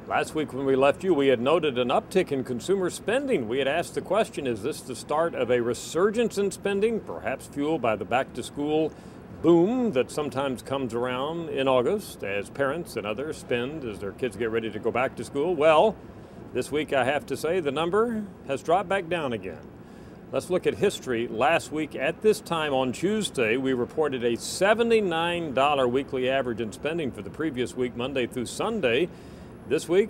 Last week when we left you, we had noted an uptick in consumer spending. We had asked the question, is this the start of a resurgence in spending, perhaps fueled by the back-to-school boom that sometimes comes around in August as parents and others spend as their kids get ready to go back to school? Well, this week I have to say the number has dropped back down again. Let's look at history. Last week at this time on Tuesday, we reported a $79 weekly average in spending for the previous week, Monday through Sunday. This week,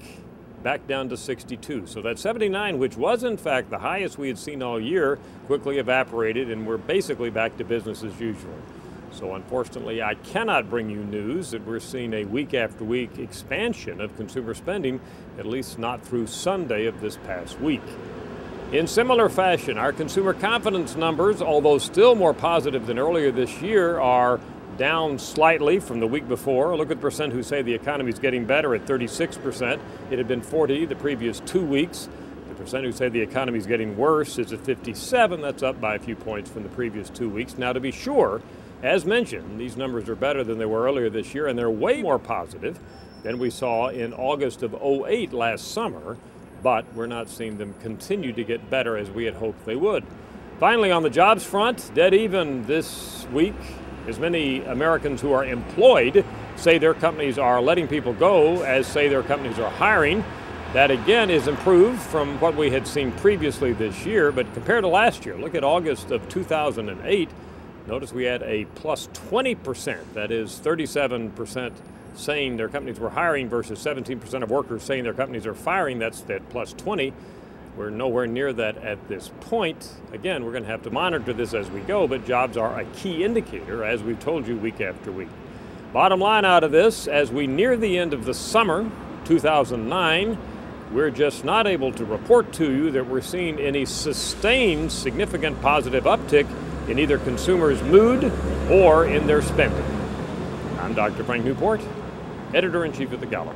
back down to 62. So that 79, which was in fact the highest we had seen all year, quickly evaporated, and we're basically back to business as usual. So unfortunately, I cannot bring you news that we're seeing a week after week expansion of consumer spending, at least not through Sunday of this past week. In similar fashion, our consumer confidence numbers, although still more positive than earlier this year, are down slightly from the week before. Look at the percent who say the economy is getting better at 36%. It had been 40 the previous 2 weeks. The percent who say the economy is getting worse is at 57. That's up by a few points from the previous 2 weeks. Now, to be sure, as mentioned, these numbers are better than they were earlier this year, and they're way more positive than we saw in August of 08 last summer, but we're not seeing them continue to get better as we had hoped they would. Finally, on the jobs front, dead even this week. As many Americans who are employed say their companies are letting people go as say their companies are hiring. That again is improved from what we had seen previously this year, but compared to last year, look at August of 2008. Notice we had a plus 20%, that is 37% saying their companies were hiring versus 17% of workers saying their companies are firing. That's that plus 20. We're nowhere near that at this point. Again, we're going to have to monitor this as we go, but jobs are a key indicator, as we've told you week after week. Bottom line out of this, as we near the end of the summer, 2009, we're just not able to report to you that we're seeing any sustained significant positive uptick in either consumers' mood or in their spending. I'm Dr. Frank Newport, Editor-in-Chief of the Gallup.